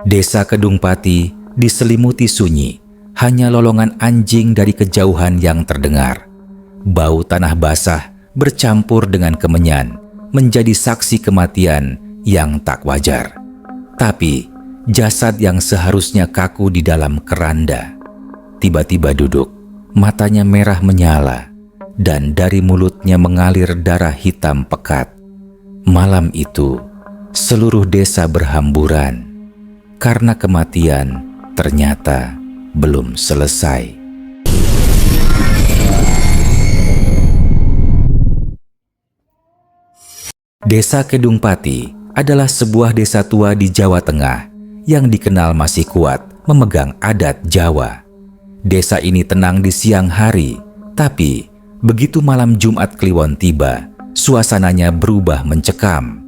Desa Kedungpati diselimuti sunyi, hanya lolongan anjing dari kejauhan yang terdengar. Bau tanah basah bercampur dengan kemenyan menjadi saksi kematian yang tak wajar. Tapi jasad yang seharusnya kaku di dalam keranda tiba-tiba duduk, matanya merah menyala, dan dari mulutnya mengalir darah hitam pekat. Malam itu, seluruh desa berhamburan karena kematian ternyata belum selesai. Desa Kedungpati adalah sebuah desa tua di Jawa Tengah yang dikenal masih kuat memegang adat Jawa. Desa ini tenang di siang hari, tapi begitu malam Jumat Kliwon tiba, suasananya berubah mencekam.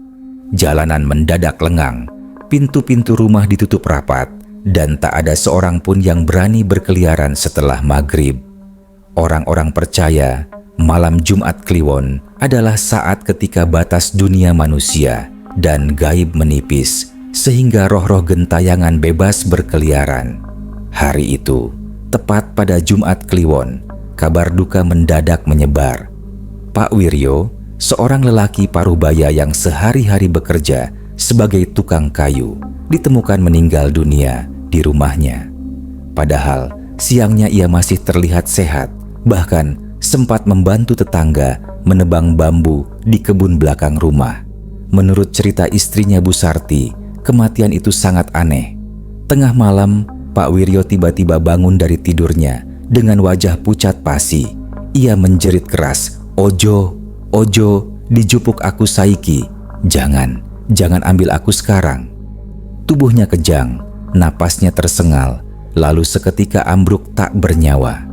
Jalanan mendadak lengang, pintu-pintu rumah ditutup rapat, dan tak ada seorang pun yang berani berkeliaran setelah maghrib. Orang-orang percaya malam Jumat Kliwon adalah saat ketika batas dunia manusia dan gaib menipis, sehingga roh-roh gentayangan bebas berkeliaran. Hari itu, tepat pada Jumat Kliwon, kabar duka mendadak menyebar. Pak Wiryo, seorang lelaki parubaya yang sehari-hari bekerja sebagai tukang kayu, ditemukan meninggal dunia di rumahnya. Padahal siangnya ia masih terlihat sehat, bahkan sempat membantu tetangga menebang bambu di kebun belakang rumah. Menurut cerita istrinya Bu Sarti, kematian itu sangat aneh. Tengah malam, Pak Wiryo tiba-tiba bangun dari tidurnya dengan wajah pucat pasi. Ia menjerit keras, "Ojo, ojo, dijupuk aku saiki. Jangan ambil aku sekarang." Tubuhnya kejang, napasnya tersengal, lalu seketika ambruk tak bernyawa.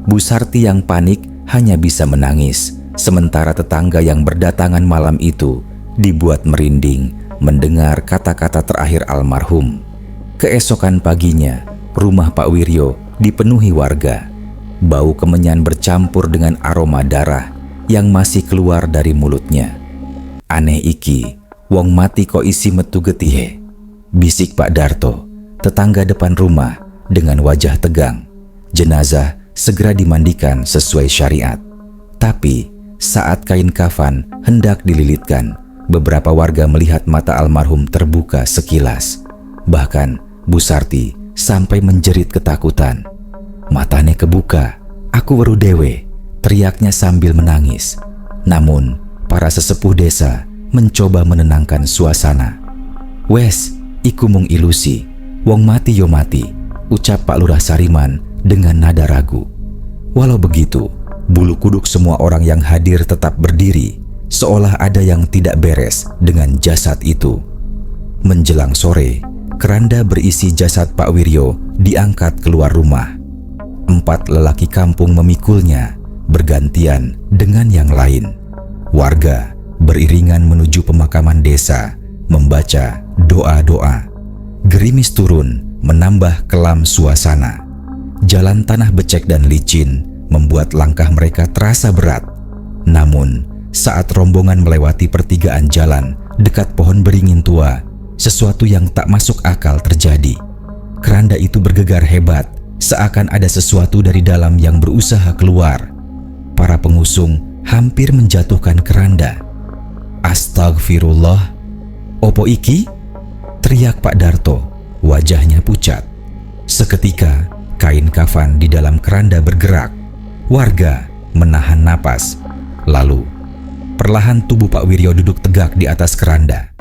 Bu Sarti yang panik hanya bisa menangis, sementara tetangga yang berdatangan malam itu dibuat merinding mendengar kata-kata terakhir almarhum. Keesokan paginya, rumah Pak Wiryo dipenuhi warga. Bau kemenyan bercampur dengan aroma darah yang masih keluar dari mulutnya. "Aneh iki, wong mati kok isi metu getihe," bisik Pak Darto, tetangga depan rumah dengan wajah tegang. Jenazah segera dimandikan sesuai syariat. Tapi saat kain kafan hendak dililitkan, beberapa warga melihat mata almarhum terbuka sekilas. Bahkan Bu Sarti sampai menjerit ketakutan. "Matane kebuka, aku weru dewe," teriaknya sambil menangis. Namun para sesepuh desa mencoba menenangkan suasana. "Wes, iku mung ilusi, wong mati yo mati," ucap Pak Lurah Sariman dengan nada ragu. Walau begitu, bulu kuduk semua orang yang hadir tetap berdiri, seolah ada yang tidak beres dengan jasad itu. Menjelang sore, keranda berisi jasad Pak Wiryo diangkat keluar rumah. 4 lelaki kampung memikulnya, bergantian dengan yang lain. Warga beriringan menuju pemakaman desa, membaca doa-doa. Gerimis turun menambah kelam suasana. Jalan tanah becek dan licin membuat langkah mereka terasa berat. Namun, saat rombongan melewati pertigaan jalan dekat pohon beringin tua, sesuatu yang tak masuk akal terjadi. Keranda itu bergegar hebat, seakan ada sesuatu dari dalam yang berusaha keluar. Para pengusung hampir menjatuhkan keranda. "Astagfirullah, opo iki?" teriak Pak Darto, wajahnya pucat. Seketika, kain kafan di dalam keranda bergerak. Warga menahan napas. Lalu, perlahan tubuh Pak Wiryo duduk tegak di atas keranda.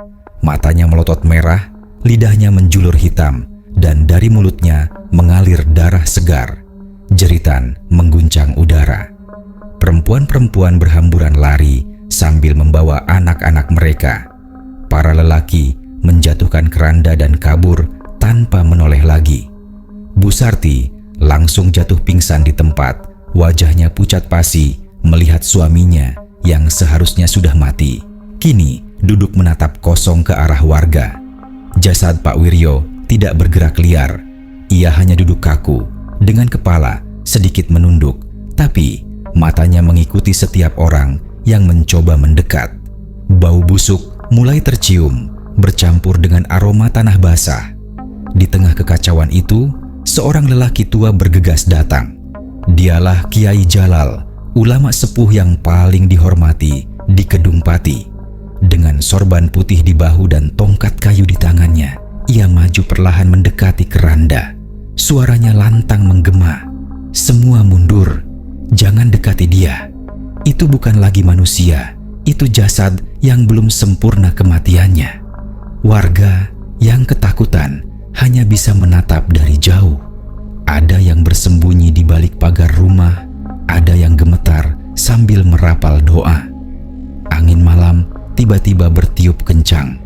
Matanya melotot merah, lidahnya menjulur hitam, dan dari mulutnya mengalir darah segar. Jeritan mengguncang udara. Perempuan-perempuan berhamburan lari sambil membawa anak-anak mereka. Para lelaki menjatuhkan keranda dan kabur tanpa menoleh lagi. Bu Sarti langsung jatuh pingsan di tempat, wajahnya pucat pasi melihat suaminya yang seharusnya sudah mati, kini duduk menatap kosong ke arah warga. Jasad Pak Wiryo tidak bergerak liar. Ia hanya duduk kaku, dengan kepala sedikit menunduk, tapi matanya mengikuti setiap orang yang mencoba mendekat. Bau busuk mulai tercium, bercampur dengan aroma tanah basah. tengah kekacauan itu, seorang lelaki tua bergegas datang. Dialah Kiai Jalal, ulama sepuh yang paling dihormati di Kedungpati. Dengan sorban putih di bahu dan tongkat kayu di tangannya, ia maju perlahan mendekati keranda. Suaranya lantang menggema, "Semua mundur, jangan dekati dia. Itu bukan lagi manusia, itu jasad yang belum sempurna kematiannya." Warga yang ketakutan hanya bisa menatap dari jauh. Ada yang bersembunyi di balik pagar rumah, ada yang gemetar sambil merapal doa. Angin malam tiba-tiba bertiup kencang.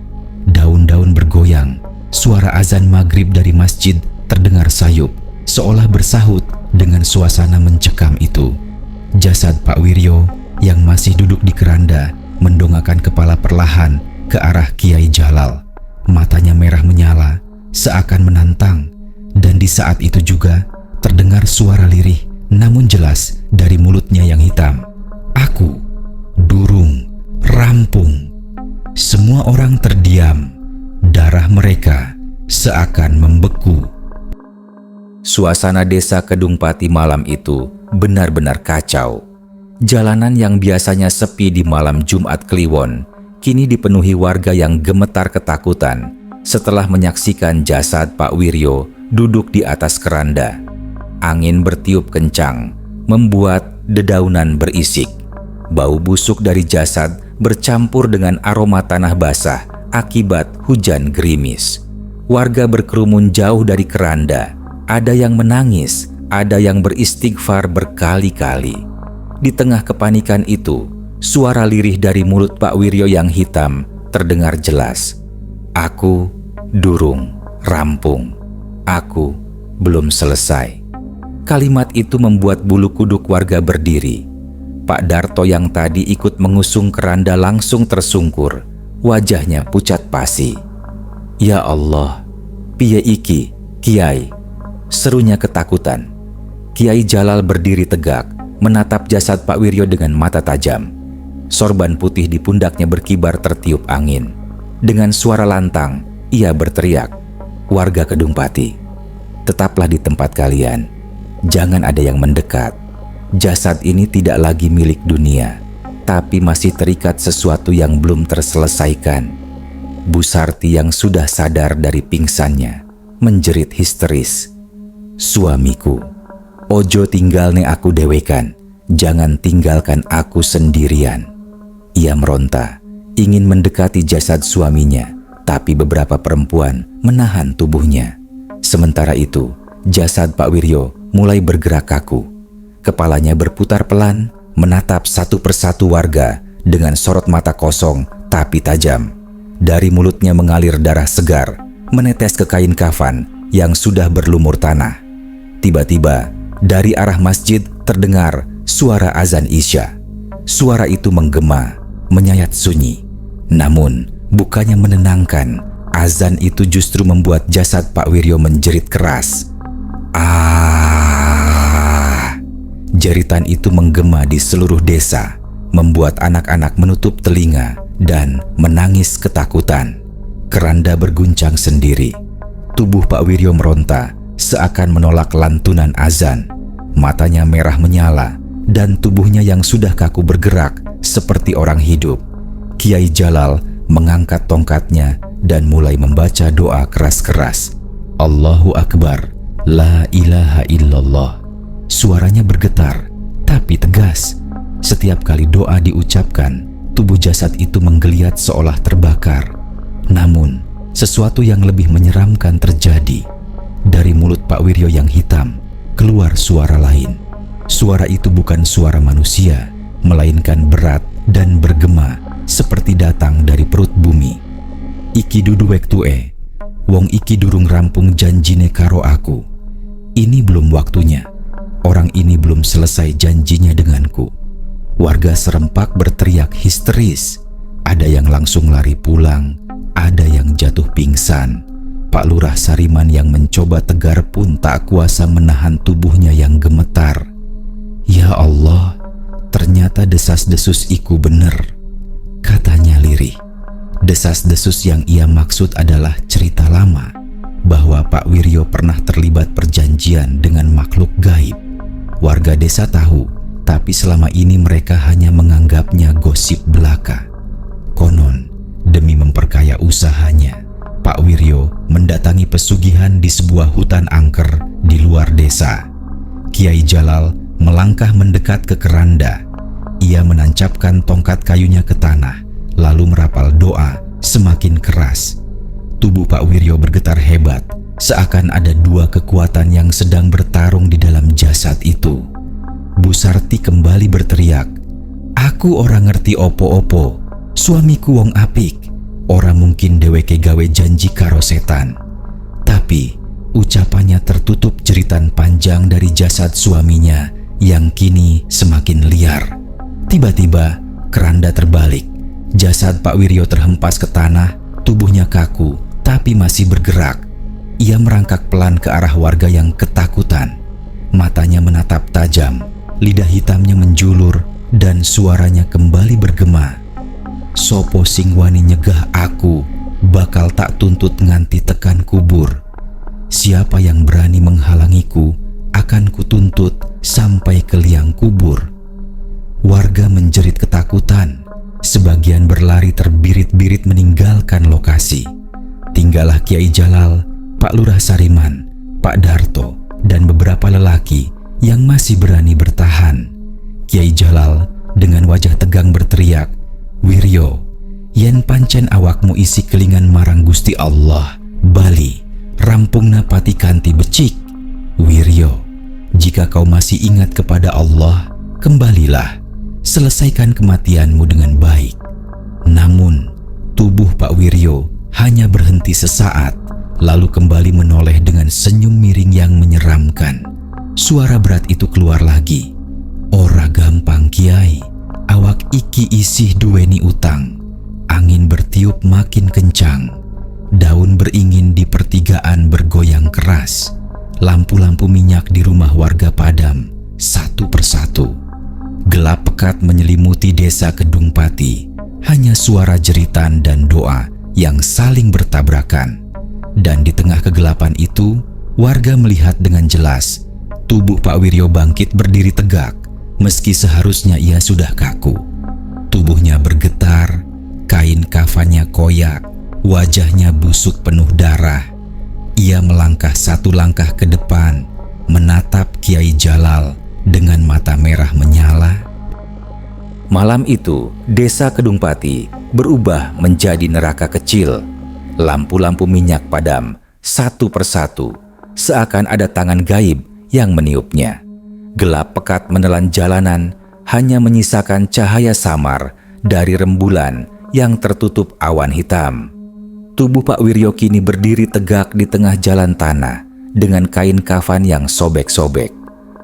Daun-daun bergoyang. Suara azan maghrib dari masjid terdengar sayup, seolah bersahut dengan suasana mencekam itu. Jasad Pak Wiryo yang masih duduk di keranda mendongakkan kepala perlahan ke arah Kiai Jalal. Matanya merah menyala, seakan menantang, dan di saat itu juga terdengar suara lirih namun jelas dari mulutnya yang hitam. "Aku, Durung, rampung." Semua orang terdiam. Darah mereka seakan membeku. Suasana desa Kedungpati malam itu benar-benar kacau. Jalanan yang biasanya sepi di malam Jumat Kliwon kini dipenuhi warga yang gemetar ketakutan setelah menyaksikan jasad Pak Wiryo duduk di atas keranda. Angin bertiup kencang, membuat dedaunan berisik. Bau busuk dari jasad bercampur dengan aroma tanah basah akibat hujan gerimis. Warga berkerumun jauh dari keranda. Ada yang menangis, ada yang beristighfar berkali-kali. Di tengah kepanikan itu, suara lirih dari mulut Pak Wiryo yang hitam terdengar jelas. "Aku, Durung, rampung. Aku belum selesai." Kalimat itu membuat bulu kuduk warga berdiri. Pak Darto yang tadi ikut mengusung keranda langsung tersungkur. Wajahnya pucat pasi. "Ya Allah, piye iki, Kiai?" serunya ketakutan. Kiai Jalal berdiri tegak, menatap jasad Pak Wiryo dengan mata tajam. Sorban putih di pundaknya berkibar tertiup angin. Dengan suara lantang, ia berteriak, "Warga Kedungpati, tetaplah di tempat kalian. Jangan ada yang mendekat. Jasad ini tidak lagi milik dunia, tapi masih terikat sesuatu yang belum terselesaikan." Bu Sarti yang sudah sadar dari pingsannya menjerit histeris, "Suamiku, ojo tinggalne aku dewekan, jangan tinggalkan aku sendirian." Ia meronta, ingin mendekati jasad suaminya, tapi beberapa perempuan menahan tubuhnya. Sementara itu, jasad Pak Wiryo mulai bergerak kaku. Kepalanya berputar pelan, menatap satu persatu warga dengan sorot mata kosong tapi tajam. Dari mulutnya mengalir darah segar, menetes ke kain kafan yang sudah berlumur tanah. Tiba-tiba, dari arah masjid terdengar suara azan Isya. Suara itu menggema, menyayat sunyi. Namun, bukannya menenangkan, azan itu justru membuat jasad Pak Wiryo menjerit keras. "Ah!" Jeritan itu menggema di seluruh desa, membuat anak-anak menutup telinga dan menangis ketakutan. Keranda berguncang sendiri. Tubuh Pak Wiryo meronta, seakan menolak lantunan azan. Matanya merah menyala, dan tubuhnya yang sudah kaku bergerak seperti orang hidup. Kiai Jalal mengangkat tongkatnya dan mulai membaca doa keras-keras. "Allahu Akbar, la ilaha illallah." Suaranya bergetar, tapi tegas. Setiap kali doa diucapkan, tubuh jasad itu menggeliat seolah terbakar. Namun, sesuatu yang lebih menyeramkan terjadi. Dari mulut Pak Wiryo yang hitam, keluar suara lain. Suara itu bukan suara manusia, melainkan berat dan bergema seperti datang dari perut bumi. "Iki dudu wektue, wong iki durung rampung janjine karo aku. Ini belum waktunya. Orang ini belum selesai janjinya denganku." Warga serempak berteriak histeris. Ada yang langsung lari pulang, ada yang jatuh pingsan. Pak Lurah Sariman yang mencoba tegar pun tak kuasa menahan tubuhnya yang gemetar. "Ya Allah, ternyata desas-desus iku bener," katanya lirih. Desas-desus yang ia maksud adalah cerita lama, bahwa Pak Wiryo pernah terlibat perjanjian dengan makhluk gaib. Warga desa tahu, tapi selama ini mereka hanya menganggapnya gosip belaka. Konon, demi memperkaya usahanya, Pak Wiryo mendatangi pesugihan di sebuah hutan angker di luar desa. Kiai Jalal melangkah mendekat ke keranda. Ia menancapkan tongkat kayunya ke tanah, lalu merapal doa semakin keras. Tubuh Pak Wiryo bergetar hebat, seakan ada dua kekuatan yang sedang bertarung di dalam jasad itu. Bu Sarti kembali berteriak, "Aku orang ngerti opo-opo, suamiku wong apik, ora mungkin dheweke gawe janji karo setan." Tapi ucapannya tertutup jeritan panjang dari jasad suaminya yang kini semakin liar. Tiba-tiba keranda terbalik. Jasad Pak Wiryo terhempas ke tanah, tubuhnya kaku tapi masih bergerak. Ia merangkak pelan ke arah warga yang ketakutan. Matanya menatap tajam, lidah hitamnya menjulur, dan suaranya kembali bergema. "Sopo sing wani nyegah aku, bakal tak tuntut nganti tekan kubur. Siapa yang berani menghalangiku, akan kutuntut sampai ke liang kubur." Warga menjerit ketakutan. Sebagian berlari terbirit-birit meninggalkan lokasi. Tinggallah Kiai Jalal, Pak Lurah Sariman, Pak Darto, dan beberapa lelaki yang masih berani bertahan. Kiai Jalal dengan wajah tegang berteriak, "Wiryo, yen pancen awakmu isi kelingan marang Gusti Allah, bali, rampungna pati kanthi becik. Wiryo, jika kau masih ingat kepada Allah, kembalilah, selesaikan kematianmu dengan baik." Namun, tubuh Pak Wiryo hanya berhenti sesaat, lalu kembali menoleh dengan senyum miring yang menyeramkan. Suara berat itu keluar lagi. "Ora gampang Kiai, awak iki isih duweni utang. Angin bertiup makin kencang. Daun beringin di pertigaan bergoyang keras. Lampu-lampu minyak di rumah warga padam satu persatu. Gelap pekat menyelimuti desa Kedung Pati. Hanya suara jeritan dan doa yang saling bertabrakan. Dan di tengah kegelapan itu, warga melihat dengan jelas tubuh Pak Wiryo bangkit berdiri tegak, meski seharusnya ia sudah kaku. Tubuhnya bergetar, kain kafannya koyak, wajahnya busuk penuh darah. Ia melangkah satu langkah ke depan, menatap Kiai Jalal dengan mata merah menyala. Malam itu, desa Kedung Pati berubah menjadi neraka kecil. Lampu-lampu minyak padam satu persatu, seakan ada tangan gaib yang meniupnya. Gelap pekat menelan jalanan, hanya menyisakan cahaya samar dari rembulan yang tertutup awan hitam. Tubuh Pak Wiryo kini berdiri tegak di tengah jalan tanah dengan kain kafan yang sobek-sobek.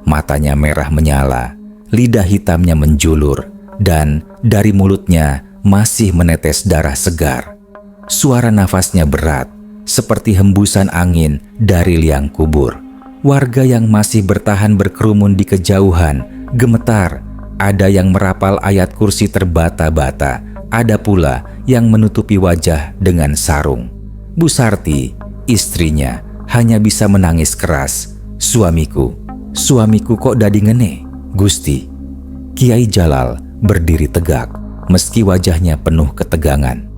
Matanya merah menyala, lidah hitamnya menjulur, dan dari mulutnya masih menetes darah segar. Suara nafasnya berat, seperti hembusan angin dari liang kubur. Warga yang masih bertahan berkerumun di kejauhan gemetar. Ada yang merapal ayat kursi terbata-bata, ada pula yang menutupi wajah dengan sarung. Bu Sarti, istrinya, hanya bisa menangis keras. Suamiku kok dadi ngene, Gusti." Kiai Jalal berdiri tegak, meski wajahnya penuh ketegangan.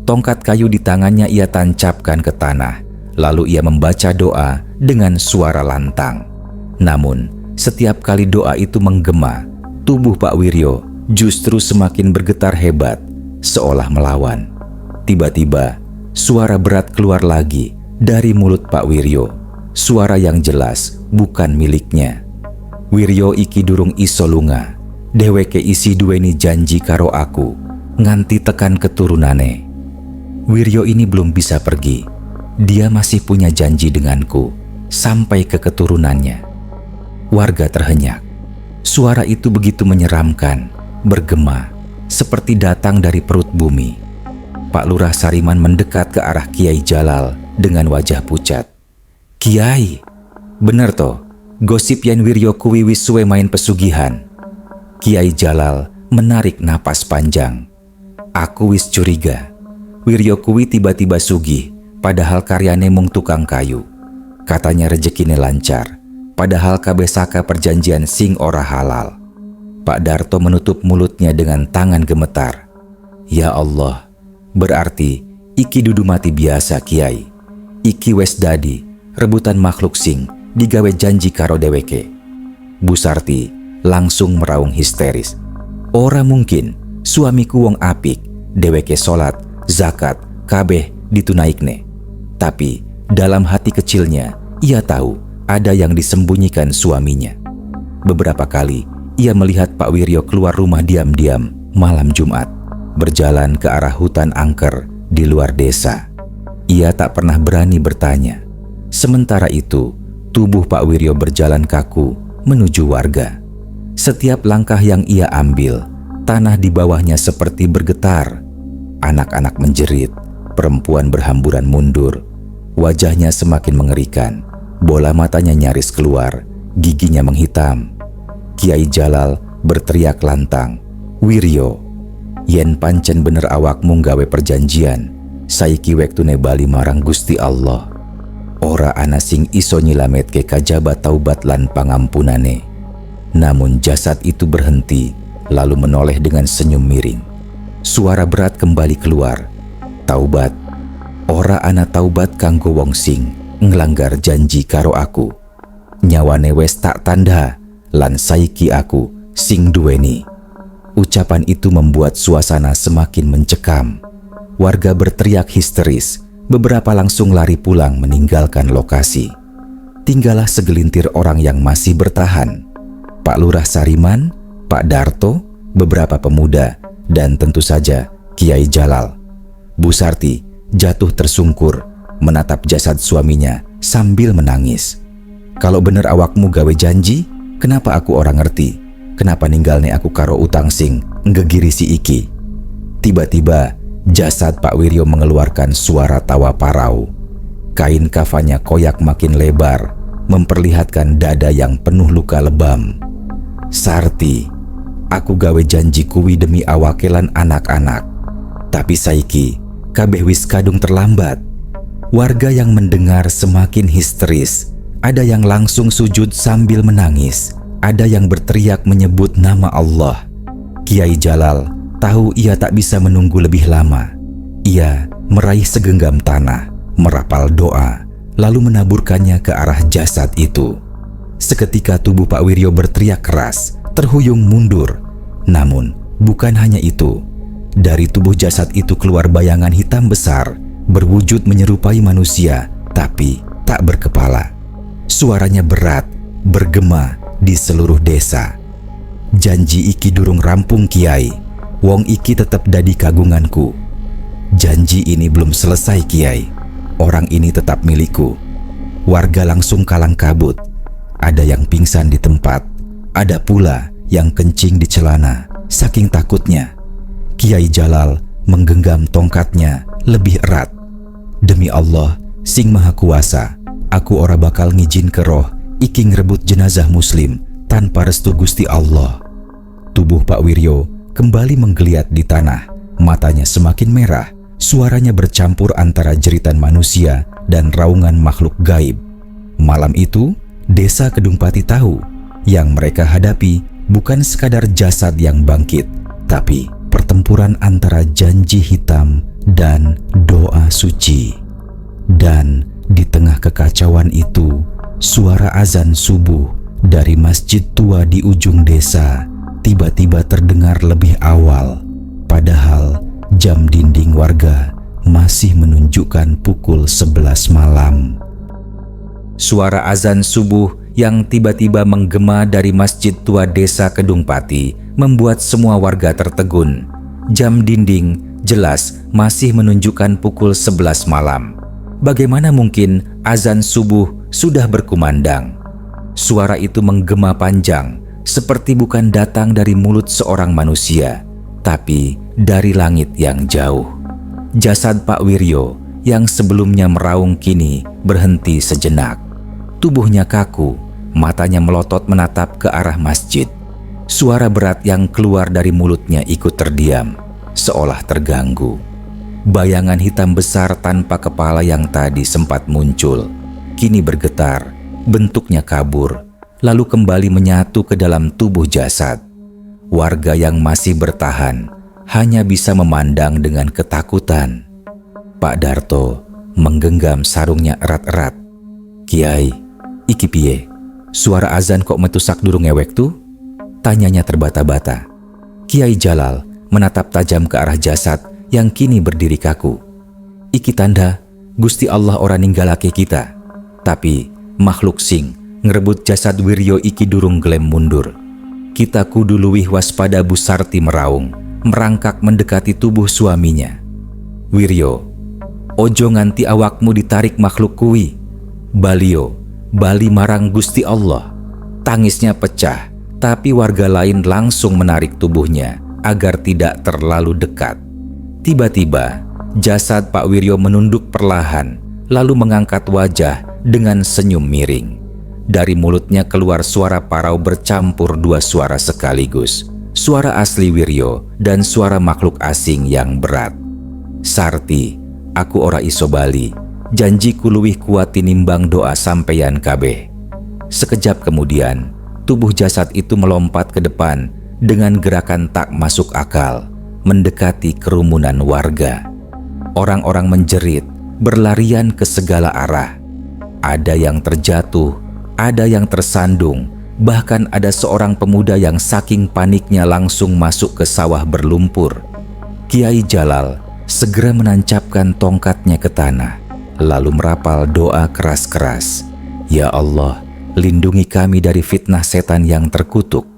Tongkat kayu di tangannya ia tancapkan ke tanah, lalu ia membaca doa dengan suara lantang. Namun, setiap kali doa itu menggema, tubuh Pak Wiryo justru semakin bergetar hebat, seolah melawan. Tiba-tiba, suara berat keluar lagi dari mulut Pak Wiryo, suara yang jelas bukan miliknya. "Wiryo iki durung iso lunga. Dheweke isi duweni janji karo aku, nganti tekan keturunane. Wiryo ini belum bisa pergi. Dia masih punya janji denganku, sampai ke keturunannya." Warga terhenyak. Suara itu begitu menyeramkan, bergema, seperti datang dari perut bumi. Pak Lurah Sariman mendekat ke arah Kiai Jalal dengan wajah pucat. "Kiai, bener toh, gosip yen Wiryo kuwi wis suwe main pesugihan?" Kiai Jalal menarik napas panjang. "Aku wis curiga. Wiryo kuwi tiba-tiba sugih, padahal karyane mung tukang kayu. Katanya rezekine lancar, padahal kabeh saka perjanjian sing ora halal. Pak Darto menutup mulutnya dengan tangan gemetar. Ya Allah, berarti iki dudu mati biasa Kiai. Iki wes dadi rebutan makhluk sing digawe janji karo dheweke. Bu Sarti langsung meraung histeris. Ora mungkin suamiku wong apik, dheweke salat, zakat, kabeh ditunaikne. Tapi dalam hati kecilnya ia tahu ada yang disembunyikan suaminya. Beberapa kali ia melihat Pak Wiryo keluar rumah diam-diam malam Jumat, berjalan ke arah hutan angker di luar desa. Ia tak pernah berani bertanya. Sementara itu, tubuh Pak Wiryo berjalan kaku menuju warga. Setiap langkah yang ia ambil, tanah di bawahnya seperti bergetar. Anak-anak menjerit, perempuan berhamburan mundur. Wajahnya semakin mengerikan, bola matanya nyaris keluar, giginya menghitam. Kiai Jalal berteriak lantang, "Wiryo, yen pancen bener awakmu nggawe perjanjian, saiki wektune bali marang Gusti Allah. Ora ana sing iso nyilametke kajaba taubat lan pangampunane." Namun jasad itu berhenti, lalu menoleh dengan senyum miring. Suara berat kembali keluar. "Taubat, ora ana taubat kanggo wong sing nglanggar janji karo aku. Nyawane wes tak tanda, lan saiki aku sing duweni." Ucapan itu membuat suasana semakin mencekam. Warga berteriak histeris, beberapa langsung lari pulang meninggalkan lokasi. Tinggallah segelintir orang yang masih bertahan. Pak Lurah Sariman, Pak Darto, beberapa pemuda, dan tentu saja Kiai Jalal. Bu Sarti jatuh tersungkur menatap jasad suaminya sambil menangis. "Kalau bener awakmu gawe janji, kenapa aku orang ngerti? Kenapa ninggalne aku karo utang sing ngegiri si iki?" Tiba-tiba jasad Pak Wiryo mengeluarkan suara tawa parau. Kain kafannya koyak makin lebar, memperlihatkan dada yang penuh luka lebam. "Sarti, aku gawe janji kuwi demi awakelan anak-anak. Tapi saiki kabeh wis kadung terlambat." Warga yang mendengar semakin histeris. Ada yang langsung sujud sambil menangis. Ada yang berteriak menyebut nama Allah. Kiai Jalal tahu ia tak bisa menunggu lebih lama. Ia meraih segenggam tanah, merapal doa, lalu menaburkannya ke arah jasad itu. Seketika tubuh Pak Wiryo berteriak keras, terhuyung mundur. Namun bukan hanya itu. Dari tubuh jasad itu keluar bayangan hitam besar, berwujud menyerupai manusia, tapi tak berkepala. Suaranya berat, bergema di seluruh desa. "Janji iki durung rampung Kiai, wong iki tetep dadi kagunganku. Janji ini belum selesai Kiai, orang ini tetap milikku." Warga langsung kalang kabut. Ada yang pingsan di tempat, ada pula yang kencing di celana, saking takutnya. Kiai Jalal menggenggam tongkatnya lebih erat. "Demi Allah, sing maha kuasa, aku ora bakal ngijin ke roh iki ngrebut jenazah muslim tanpa restu Gusti Allah." Tubuh Pak Wiryo kembali menggeliat di tanah, matanya semakin merah, suaranya bercampur antara jeritan manusia dan raungan makhluk gaib. Malam itu, desa Kedungpati tahu yang mereka hadapi bukan sekadar jasad yang bangkit, tapi pertempuran antara janji hitam dan doa suci. Dan di tengah kekacauan itu, suara azan subuh dari masjid tua di ujung desa tiba-tiba terdengar lebih awal, padahal jam dinding warga masih menunjukkan pukul 11 malam. Suara azan subuh yang tiba-tiba menggema dari masjid tua desa Kedungpati membuat semua warga tertegun. Jam dinding jelas masih menunjukkan pukul 11 malam. Bagaimana mungkin azan subuh sudah berkumandang? Suara itu menggema panjang, seperti bukan datang dari mulut seorang manusia, tapi dari langit yang jauh. Jasad Pak Wiryo yang sebelumnya meraung kini berhenti sejenak. Tubuhnya kaku, matanya melotot menatap ke arah masjid. Suara berat yang keluar dari mulutnya ikut terdiam, seolah terganggu. Bayangan hitam besar tanpa kepala yang tadi sempat muncul, kini bergetar, bentuknya kabur, lalu kembali menyatu ke dalam tubuh jasad. Warga yang masih bertahan hanya bisa memandang dengan ketakutan. Pak Darto menggenggam sarungnya erat-erat. "Kiai, iki piye? Suara azan kok metusak durung ngewek tuh?" tanyanya terbata-bata. Kiai Jalal menatap tajam ke arah jasad yang kini berdiri kaku. "Iki tanda Gusti Allah ora ninggalake kita. Tapi makhluk sing ngerebut jasad Wiryo iki durung gelem mundur. Kita kudu luwih waspada." Bu Sarti meraung, merangkak mendekati tubuh suaminya. "Wiryo, ojo nganti awakmu ditarik makhluk kuwi. Balio, bali marang Gusti Allah." Tangisnya pecah, tapi warga lain langsung menarik tubuhnya agar tidak terlalu dekat. Tiba-tiba, jasad Pak Wiryo menunduk perlahan, lalu mengangkat wajah dengan senyum miring. Dari mulutnya keluar suara parau bercampur dua suara sekaligus, suara asli Wiryo dan suara makhluk asing yang berat. "Sarti, aku ora iso bali. Janjiku luwih kuat tinimbang doa sampeyan kabeh." Sekejap kemudian, tubuh jasad itu melompat ke depan dengan gerakan tak masuk akal, mendekati kerumunan warga. Orang-orang menjerit, berlarian ke segala arah. Ada yang terjatuh, ada yang tersandung, bahkan ada seorang pemuda yang saking paniknya langsung masuk ke sawah berlumpur. Kiai Jalal segera menancapkan tongkatnya ke tanah, lalu merapal doa keras-keras. "Ya Allah, lindungi kami dari fitnah setan yang terkutuk."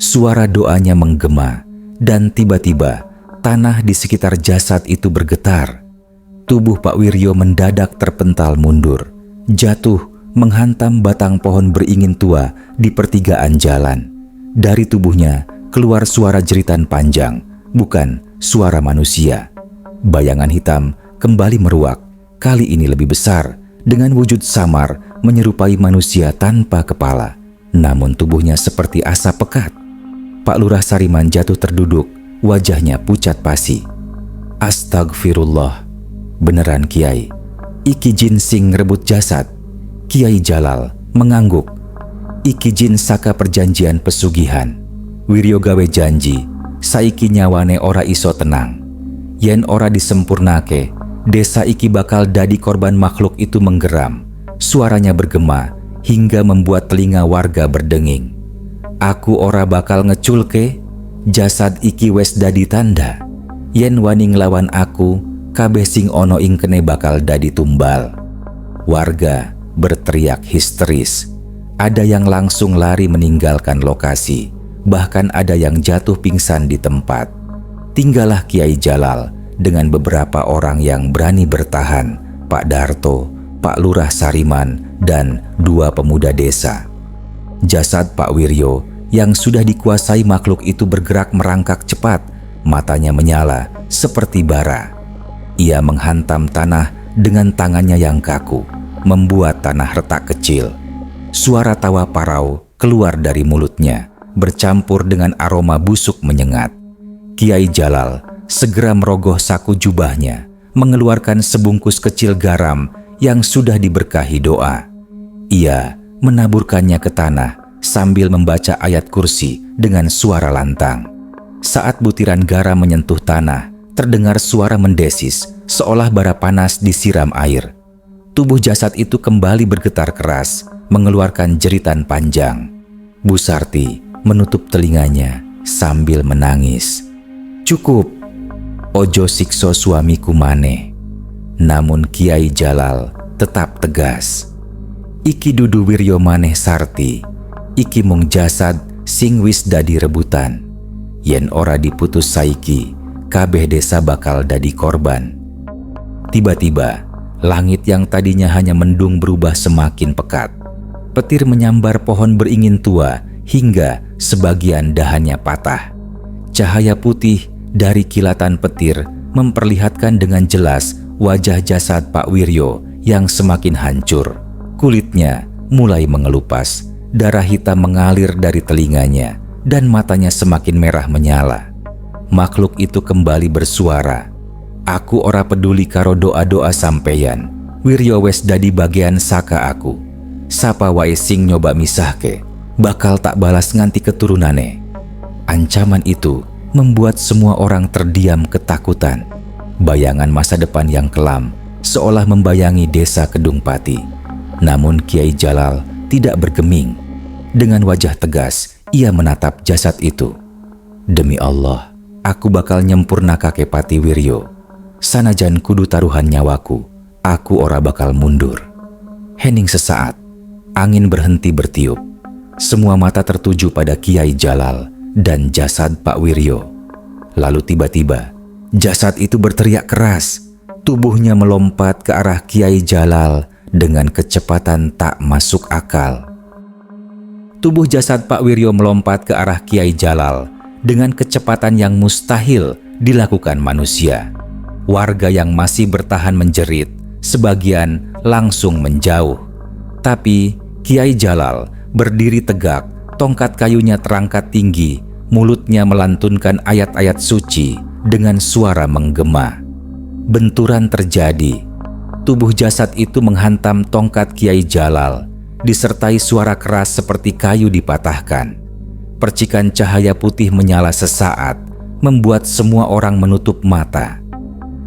Suara doanya menggema, dan tiba-tiba tanah di sekitar jasad itu bergetar. Tubuh Pak Wiryo mendadak terpental mundur, jatuh menghantam batang pohon beringin tua di pertigaan jalan. Dari tubuhnya keluar suara jeritan panjang, bukan suara manusia. Bayangan hitam kembali meruak, kali ini lebih besar, dengan wujud samar menyerupai manusia tanpa kepala. Namun tubuhnya seperti asap pekat. Pak Lurah Sariman jatuh terduduk, wajahnya pucat pasi. "Astagfirullah, beneran Kiai, iki jin sing ngerebut jasad." Kiai Jalal mengangguk. "Iki jin saka perjanjian pesugihan. Wiryo gawe janji, saiki nyawane ora iso tenang. Yen ora disempurnake, desa iki bakal dadi korban." Makhluk itu menggeram, suaranya bergema hingga membuat telinga warga berdenging. "Aku ora bakal ngeculke, jasad iki wes dadi tanda. Yen wani nglawan aku, kabeh sing ono ing kene bakal dadi tumbal." Warga berteriak histeris. Ada yang langsung lari meninggalkan lokasi, bahkan ada yang jatuh pingsan di tempat. Tinggallah Kiai Jalal dengan beberapa orang yang berani bertahan, Pak Darto, Pak Lurah Sariman, dan dua pemuda desa. Jasad Pak Wiryo yang sudah dikuasai makhluk itu bergerak merangkak cepat, matanya menyala seperti bara. Ia menghantam tanah dengan tangannya yang kaku, membuat tanah retak kecil. Suara tawa parau keluar dari mulutnya, bercampur dengan aroma busuk menyengat. Kiai Jalal segera merogoh saku jubahnya, mengeluarkan sebungkus kecil garam yang sudah diberkahi doa. Ia menaburkannya ke tanah sambil membaca ayat kursi dengan suara lantang. Saat butiran garam menyentuh tanah, terdengar suara mendesis seolah bara panas disiram air. Tubuh jasad itu kembali bergetar keras, mengeluarkan jeritan panjang. Bu Sarti menutup telinganya sambil menangis. "Cukup, ojo sikso suamiku maneh." Namun Kiai Jalal tetap tegas. "Iki dudu Wiryo maneh Sarti. Iki mung jasad sing wis dadi rebutan. Yen ora diputus saiki, kabeh desa bakal dadi korban." Tiba-tiba, langit yang tadinya hanya mendung berubah semakin pekat. Petir menyambar pohon beringin tua hingga sebagian dahannya patah. Cahaya putih dari kilatan petir memperlihatkan dengan jelas wajah jasad Pak Wiryo yang semakin hancur. Kulitnya mulai mengelupas, darah hitam mengalir dari telinganya, dan matanya semakin merah menyala. Makhluk itu kembali bersuara. Aku ora peduli karo doa-doa sampeyan. Wiryo wes dadi bagian saka aku. Sapa wae sing nyoba misahke, bakal tak balas nganti keturunane. Ancaman itu membuat semua orang terdiam ketakutan. Bayangan masa depan yang kelam seolah membayangi desa Kedung Pati. Namun Kiai Jalal tidak bergeming. Dengan wajah tegas, ia menatap jasad itu. Demi Allah, aku bakal nyempurnakake Pati Wiryo. Sanajan kudu taruhan nyawaku, aku ora bakal mundur. Hening sesaat, angin berhenti bertiup. Semua mata tertuju pada Kiai Jalal dan jasad Pak Wiryo. Lalu tiba-tiba, jasad itu berteriak keras. Tubuhnya melompat ke arah Kiai Jalal dengan kecepatan tak masuk akal. Tubuh jasad Pak Wiryo melompat ke arah Kiai Jalal dengan kecepatan yang mustahil dilakukan manusia. Warga yang masih bertahan menjerit, sebagian langsung menjauh. Tapi Kiai Jalal berdiri tegak, tongkat kayunya terangkat tinggi, mulutnya melantunkan ayat-ayat suci dengan suara menggema. Benturan terjadi. Tubuh jasad itu menghantam tongkat Kiai Jalal, disertai suara keras seperti kayu dipatahkan. Percikan cahaya putih menyala sesaat, membuat semua orang menutup mata.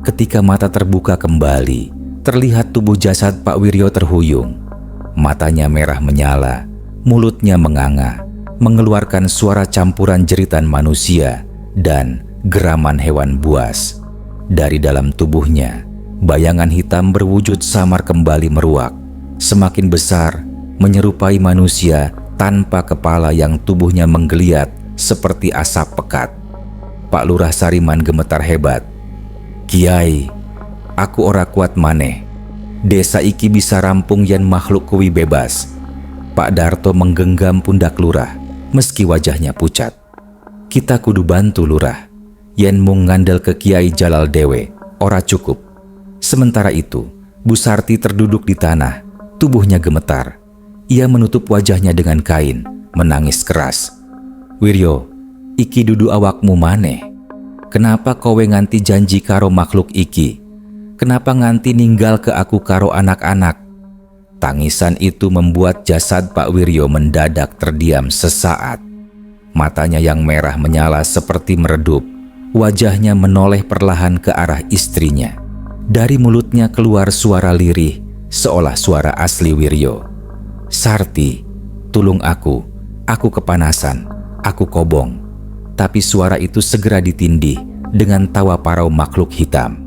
Ketika mata terbuka kembali, terlihat tubuh jasad Pak Wiryo terhuyung. Matanya merah menyala, mulutnya menganga, mengeluarkan suara campuran jeritan manusia dan geraman hewan buas. Dari dalam tubuhnya, bayangan hitam berwujud samar kembali meruak, semakin besar, menyerupai manusia tanpa kepala yang tubuhnya menggeliat seperti asap pekat. Pak Lurah Sariman gemetar hebat. Kiai, aku ora kuat maneh. Desa iki bisa rampung yen makhluk kuwi bebas. Pak Darto menggenggam pundak Lurah, meski wajahnya pucat. Kita kudu bantu Lurah. Yen mung ngandel ke Kiai Jalal dewe, ora cukup. Sementara itu, Bu Sarti terduduk di tanah, tubuhnya gemetar. Ia menutup wajahnya dengan kain, menangis keras. Wiryo, iki dudu awakmu maneh. Kenapa kowe nganti janji karo makhluk iki? Kenapa nganti ninggal ke aku karo anak-anak? Tangisan itu membuat jasad Pak Wiryo mendadak terdiam sesaat. Matanya yang merah menyala seperti meredup. Wajahnya menoleh perlahan ke arah istrinya. Dari mulutnya keluar suara lirih, seolah suara asli Wiryo. Sarti, tulung aku kepanasan, aku kobong. Tapi suara itu segera ditindih dengan tawa parau makhluk hitam.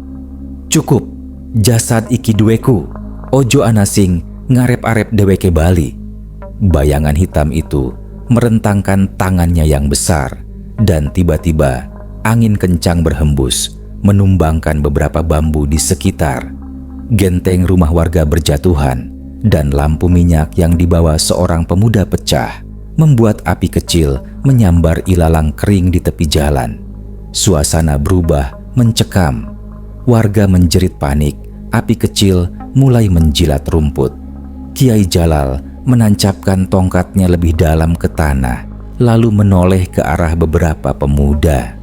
Cukup, jasad iki duweku, ojo anasing ngarep-arep deweke bali. Bayangan hitam itu merentangkan tangannya yang besar dan tiba-tiba angin kencang berhembus, menumbangkan beberapa bambu di sekitar. Genteng rumah warga berjatuhan dan lampu minyak yang dibawa seorang pemuda pecah, membuat api kecil menyambar ilalang kering di tepi jalan. Suasana berubah mencekam. Warga menjerit panik, api kecil mulai menjilat rumput. Kiai Jalal menancapkan tongkatnya lebih dalam ke tanah, lalu menoleh ke arah beberapa pemuda.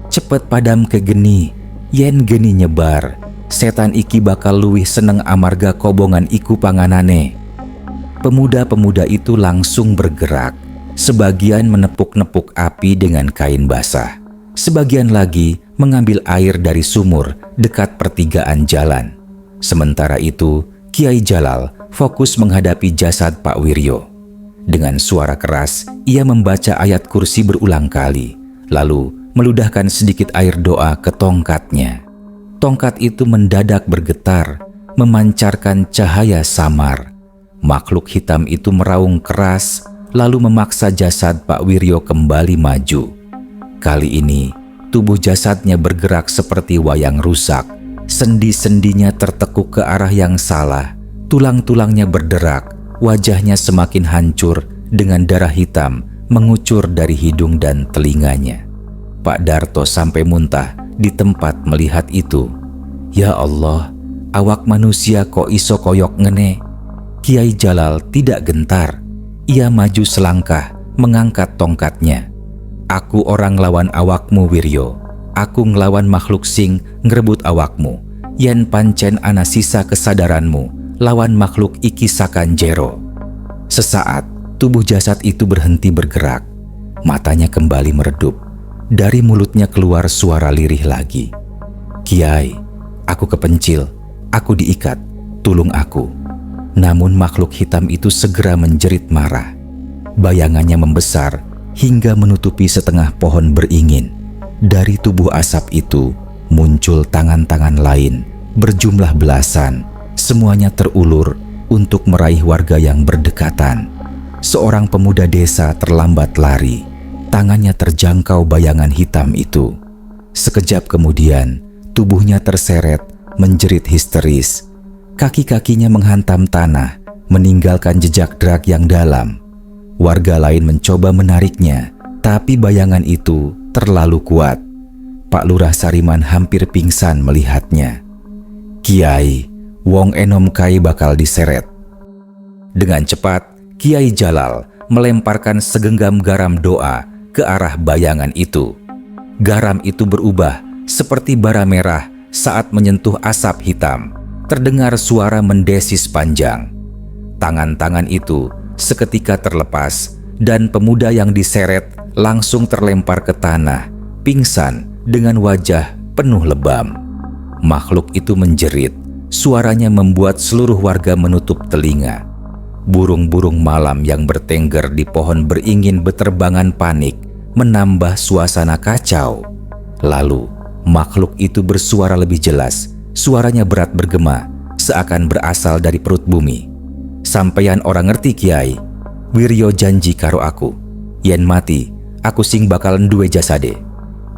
Cepet padam ke geni, yen geni nyebar, setan iki bakal luwih seneng amarga kobongan iku panganane. Pemuda-pemuda itu langsung bergerak, sebagian menepuk-nepuk api dengan kain basah, sebagian lagi mengambil air dari sumur dekat pertigaan jalan. Sementara itu, Kiai Jalal fokus menghadapi jasad Pak Wiryo. Dengan suara keras, ia membaca ayat kursi berulang kali, lalu meludahkan sedikit air doa ke tongkatnya. Tongkat itu mendadak bergetar, memancarkan cahaya samar. Makhluk hitam itu meraung keras, lalu memaksa jasad Pak Wiryo kembali maju. Kali ini, tubuh jasadnya bergerak seperti wayang rusak. Sendi-sendinya tertekuk ke arah yang salah, tulang-tulangnya berderak, wajahnya semakin hancur dengan darah hitam mengucur dari hidung dan telinganya. Pak Darto sampai muntah di tempat melihat itu. Ya Allah, awak manusia kok iso koyok ngene? Kiai Jalal tidak gentar. Ia maju selangkah, mengangkat tongkatnya. Aku orang lawan awakmu Wiryo. aku nglawan makhluk sing ngrebut awakmu, yen pancen ana sisa kesadaranmu lawan makhluk iki sakan jero. Sesaat, tubuh jasad itu berhenti bergerak. Matanya kembali meredup. Dari mulutnya keluar suara lirih lagi. Kiai, aku kepencil, aku diikat, tulung aku. Namun makhluk hitam itu segera menjerit marah. Bayangannya membesar hingga menutupi setengah pohon beringin. Dari tubuh asap itu muncul tangan-tangan lain berjumlah belasan. Semuanya terulur untuk meraih warga yang berdekatan. Seorang pemuda desa terlambat lari. Tangannya terjangkau bayangan hitam itu. Sekejap kemudian, tubuhnya terseret, menjerit histeris. Kaki-kakinya menghantam tanah, meninggalkan jejak derak yang dalam. Warga lain mencoba menariknya, tapi bayangan itu terlalu kuat. Pak Lurah Sariman hampir pingsan melihatnya. Kiai, wong enom kai bakal diseret. Dengan cepat, Kiai Jalal melemparkan segenggam garam doa ke arah bayangan itu. Garam itu berubah seperti bara merah saat menyentuh asap hitam. Terdengar suara mendesis panjang. Tangan-tangan itu seketika terlepas dan pemuda yang diseret langsung terlempar ke tanah, pingsan dengan wajah penuh lebam. Makhluk itu menjerit, suaranya membuat seluruh warga menutup telinga. Burung-burung malam yang bertengger di pohon beringin beterbangan panik, menambah suasana kacau. Lalu, makhluk itu bersuara lebih jelas. Suaranya berat bergema, seakan berasal dari perut bumi. Sampeyan orang ngerti Kiai, Wiryo janji karo aku, yen mati, aku sing bakal duwe jasade.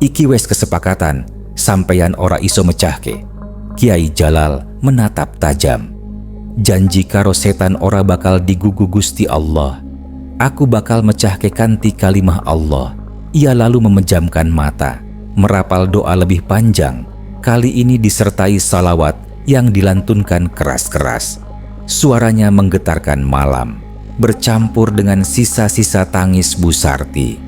Iki wes kesepakatan, sampeyan ora iso mecahke. Kiai Jalal menatap tajam. Janji karo setan ora bakal digugu Gusti Allah. Aku bakal mecahke kanthi kalimah Allah. Ia lalu memejamkan mata, merapal doa lebih panjang. Kali ini disertai salawat yang dilantunkan keras-keras. Suaranya menggetarkan malam, bercampur dengan sisa-sisa tangis Bu Sarti.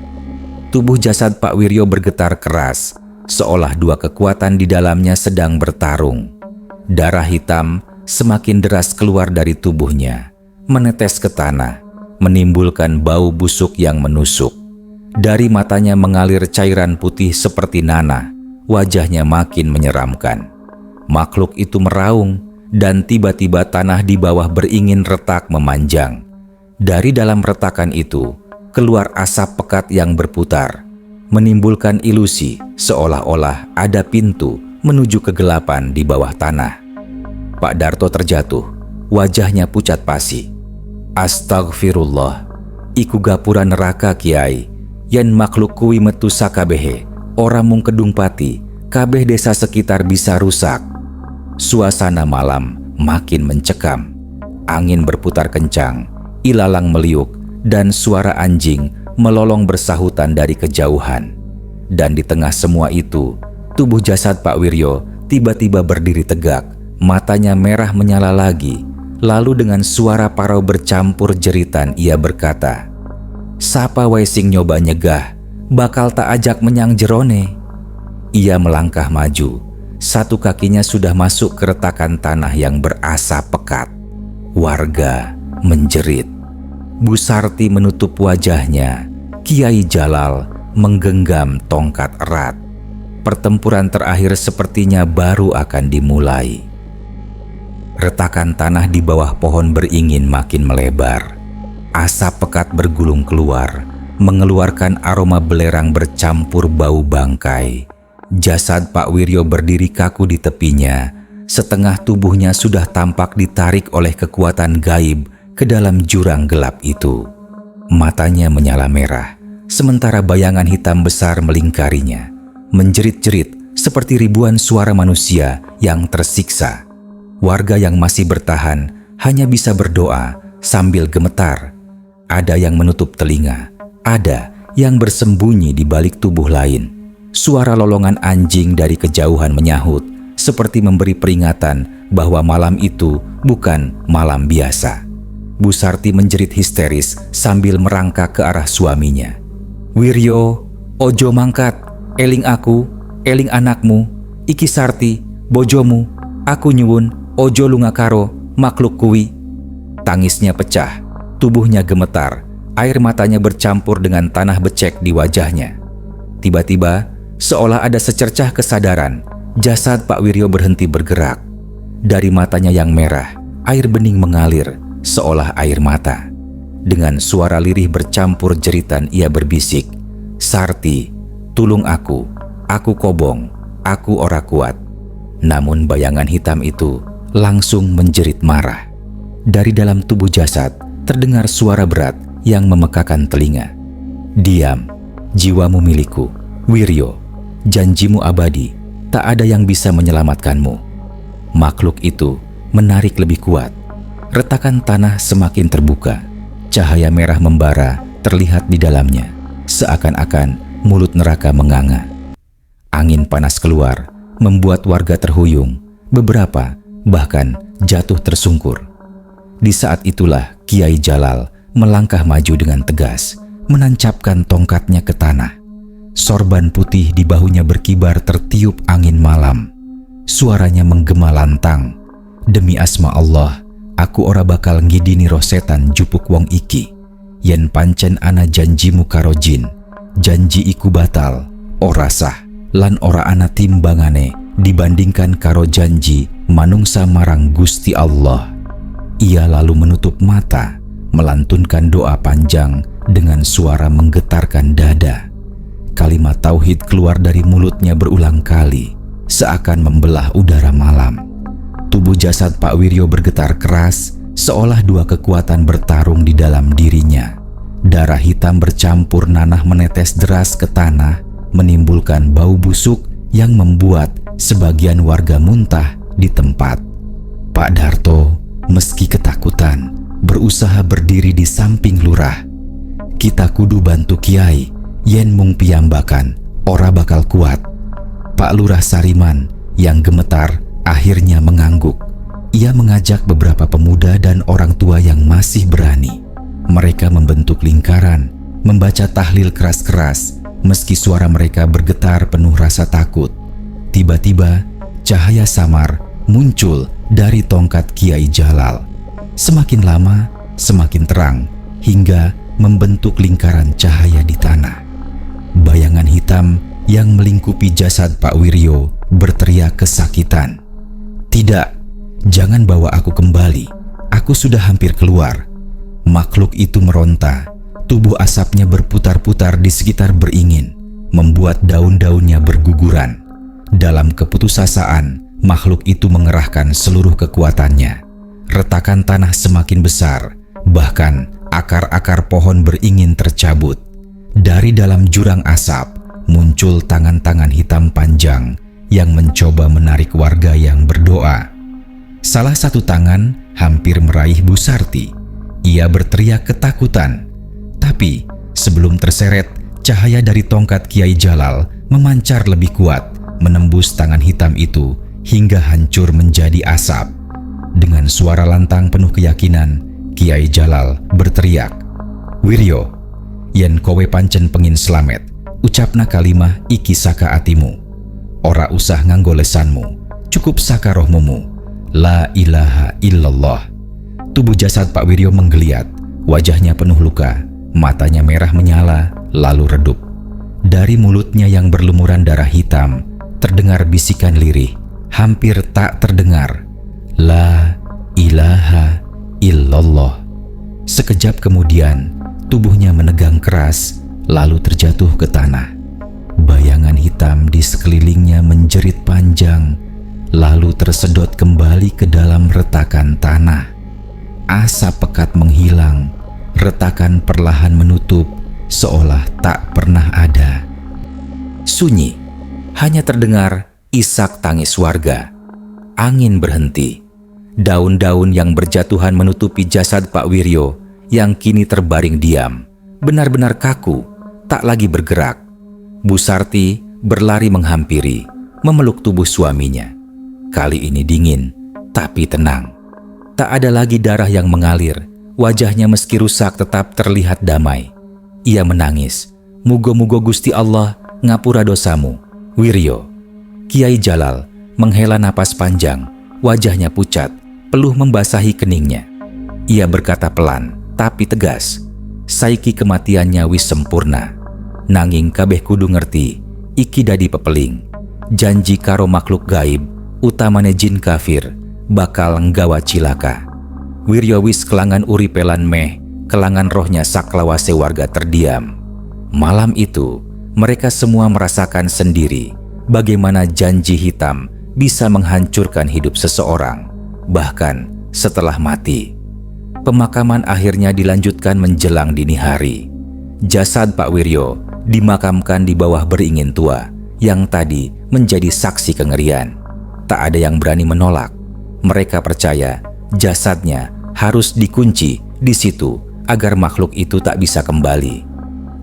Tubuh jasad Pak Wiryo bergetar keras, seolah dua kekuatan di dalamnya sedang bertarung. Darah hitam semakin deras keluar dari tubuhnya, menetes ke tanah, menimbulkan bau busuk yang menusuk. Dari matanya mengalir cairan putih seperti nanah. Wajahnya makin menyeramkan. Makhluk itu meraung dan tiba-tiba tanah di bawah beringin retak memanjang. Dari dalam retakan itu keluar asap pekat yang berputar, menimbulkan ilusi seolah-olah ada pintu menuju kegelapan di bawah tanah. Pak Darto terjatuh, wajahnya pucat pasi. Astagfirullah, iku gapura neraka Kiai, yen makhluk kuwi metu sakabehe. Ora mung Kedung Pati, kabeh desa sekitar bisa rusak. Suasana malam makin mencekam. Angin berputar kencang, ilalang meliuk, dan suara anjing melolong bersahutan dari kejauhan. Dan di tengah semua itu, tubuh jasad Pak Wiryo tiba-tiba berdiri tegak, matanya merah menyala lagi. Lalu dengan suara parau bercampur jeritan ia berkata, "Sapa wae sing nyoba nyegah, bakal tak ajak menyang jerone." Ia melangkah maju. Satu kakinya sudah masuk ke retakan tanah yang berasap pekat. Warga menjerit. Bu Sarti menutup wajahnya. Kiai Jalal menggenggam tongkat erat. Pertempuran terakhir sepertinya baru akan dimulai. Retakan tanah di bawah pohon beringin makin melebar. Asap pekat bergulung keluar, mengeluarkan aroma belerang bercampur bau bangkai. Jasad Pak Wiryo berdiri kaku di tepinya. Setengah tubuhnya sudah tampak ditarik oleh kekuatan gaib ke dalam jurang gelap itu. Matanya menyala merah, sementara bayangan hitam besar melingkarinya, menjerit-jerit seperti ribuan suara manusia yang tersiksa. Warga yang masih bertahan hanya bisa berdoa sambil gemetar. Ada yang menutup telinga, ada yang bersembunyi di balik tubuh lain. Suara lolongan anjing dari kejauhan menyahut, seperti memberi peringatan bahwa malam itu bukan malam biasa. Bu Sarti menjerit histeris sambil merangkak ke arah suaminya. "Wiryo, ojo mangkat, eling aku, eling anakmu, iki Sarti, bojomu, aku nyuwun, ojo lunga karo makhluk kuwi. Tangisnya pecah, tubuhnya gemetar, air matanya bercampur dengan tanah becek di wajahnya. Tiba-tiba, seolah ada secercah kesadaran, jasad Pak Wiryo berhenti bergerak. Dari matanya yang merah, air bening mengalir, seolah air mata. Dengan suara lirih bercampur jeritan ia berbisik, "Sarti, tulung aku kobong, aku ora kuat." Namun bayangan hitam itu langsung menjerit marah. Dari dalam tubuh jasad terdengar suara berat yang memekakan telinga. "Diam, jiwamu milikku, Wiryo. Janjimu abadi, tak ada yang bisa menyelamatkanmu." Makhluk itu menarik lebih kuat. Retakan tanah semakin terbuka. Cahaya merah membara terlihat di dalamnya, seakan-akan mulut neraka menganga. Angin panas keluar, membuat warga terhuyung. Beberapa bahkan jatuh tersungkur. Di saat itulah Kiai Jalal melangkah maju dengan tegas, menancapkan tongkatnya ke tanah. Sorban putih di bahunya berkibar tertiup angin malam. Suaranya menggema lantang, "Demi asma Allah, aku ora bakal ngidini roh setan jupuk wong iki. Yen pancen ana janjimu karo jin, janji iku batal, ora sah, lan ora ana timbangane dibandingkan karo janji manungsa marang Gusti Allah." Ia lalu menutup mata, melantunkan doa panjang dengan suara menggetarkan dada. Kalimat tauhid keluar dari mulutnya berulang kali, seakan membelah udara malam. Tubuh jasad Pak Wiryo bergetar keras, seolah dua kekuatan bertarung di dalam dirinya. Darah hitam bercampur nanah menetes deras ke tanah, menimbulkan bau busuk yang membuat sebagian warga muntah di tempat. Pak Darto, meski ketakutan, berusaha berdiri di samping lurah. "Kita kudu bantu Kiai, yen mung piyambakan, ora bakal kuat." Pak Lurah Sariman yang gemetar akhirnya mengangguk. Ia mengajak beberapa pemuda dan orang tua yang masih berani. Mereka membentuk lingkaran, membaca tahlil keras-keras, meski suara mereka bergetar penuh rasa takut. Tiba-tiba, cahaya samar muncul dari tongkat Kiai Jalal. Semakin lama, semakin terang, hingga membentuk lingkaran cahaya di tanah. Bayangan hitam yang melingkupi jasad Pak Wiryo berteriak kesakitan, "Tidak, jangan bawa aku kembali. Aku sudah hampir keluar." Makhluk itu meronta, tubuh asapnya berputar-putar di sekitar beringin, membuat daun-daunnya berguguran. Dalam keputusasaan, makhluk itu mengerahkan seluruh kekuatannya. Retakan tanah semakin besar, bahkan akar-akar pohon beringin tercabut. Dari dalam jurang asap, muncul tangan-tangan hitam panjang yang mencoba menarik warga yang berdoa. Salah satu tangan hampir meraih Bu Sarti. Ia berteriak ketakutan. Tapi sebelum terseret, cahaya dari tongkat Kiai Jalal memancar lebih kuat, menembus tangan hitam itu hingga hancur menjadi asap. Dengan suara lantang penuh keyakinan, Kiai Jalal berteriak, "Wiryo, yen kowe pancen pengin slamet, ucapna kalimah iki saka atimu. Ora usah nganggo lesanmu, cukup saka rohmumu. La ilaha illallah." Tubuh jasad Pak Wiryo menggeliat, wajahnya penuh luka, matanya merah menyala, lalu redup. Dari mulutnya yang berlumuran darah hitam, terdengar bisikan lirih, hampir tak terdengar, "La ilaha illallah." Sekejap kemudian, tubuhnya menegang keras, lalu terjatuh ke tanah. Bayangan hitam di sekelilingnya menjerit panjang, lalu tersedot kembali ke dalam retakan tanah. Asap pekat menghilang, retakan perlahan menutup, seolah tak pernah ada. Sunyi, hanya terdengar isak tangis warga. Angin berhenti. Daun-daun yang berjatuhan menutupi jasad Pak Wiryo yang kini terbaring diam, benar-benar kaku, tak lagi bergerak. Bu Sarti berlari menghampiri, memeluk tubuh suaminya. Kali ini dingin, tapi tenang. Tak ada lagi darah yang mengalir, wajahnya meski rusak tetap terlihat damai. Ia menangis, "Mugo-mugo Gusti Allah ngapura dosamu, Wiryo." Kiai Jalal menghela napas panjang, wajahnya pucat, peluh membasahi keningnya. Ia berkata pelan tapi tegas, "Saiki kematiannya wis sempurna. Nanging kabeh kudu ngerti, iki dadi pepeling. Janji karo makhluk gaib, utamane jin kafir, bakal nggawa cilaka." Wiryo wis kelangan uripelan meh, kelangan rohnya saklawase warga terdiam. Malam itu, mereka semua merasakan sendiri bagaimana janji hitam bisa menghancurkan hidup seseorang, bahkan setelah mati. Pemakaman akhirnya dilanjutkan menjelang dini hari. Jasad Pak Wiryo dimakamkan di bawah beringin tua yang tadi menjadi saksi kengerian. Tak ada yang berani menolak. Mereka percaya jasadnya harus dikunci di situ agar makhluk itu tak bisa kembali.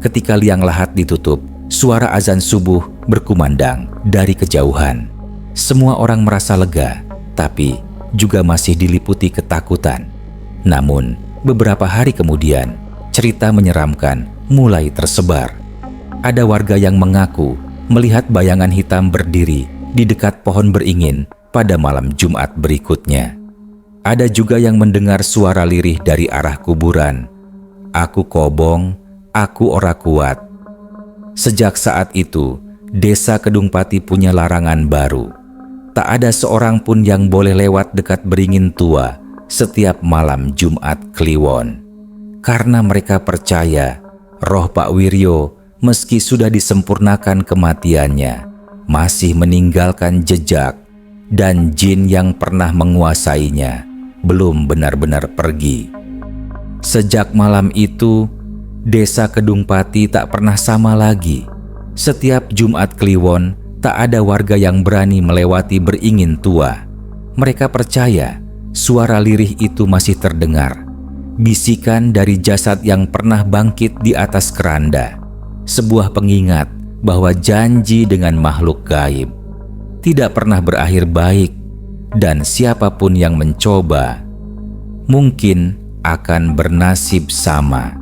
Ketika liang lahat ditutup, suara azan subuh berkumandang dari kejauhan. Semua orang merasa lega, tapi juga masih diliputi ketakutan. Namun, beberapa hari kemudian, cerita menyeramkan mulai tersebar. Ada warga yang mengaku melihat bayangan hitam berdiri di dekat pohon beringin pada malam Jumat berikutnya. Ada juga yang mendengar suara lirih dari arah kuburan. "Aku kobong, aku ora kuat." Sejak saat itu, Desa Kedungpati punya larangan baru. Tak ada seorang pun yang boleh lewat dekat beringin tua setiap malam Jumat Kliwon. Karena mereka percaya roh Pak Wiryo meski sudah disempurnakan kematiannya, masih meninggalkan jejak, dan jin yang pernah menguasainya belum benar-benar pergi. Sejak malam itu, Desa Kedungpati tak pernah sama lagi. Setiap Jumat Kliwon, tak ada warga yang berani melewati beringin tua. Mereka percaya suara lirih itu masih terdengar. Bisikan dari jasad yang pernah bangkit di atas keranda. Sebuah pengingat bahwa janji dengan makhluk gaib tidak pernah berakhir baik, dan siapapun yang mencoba mungkin akan bernasib sama.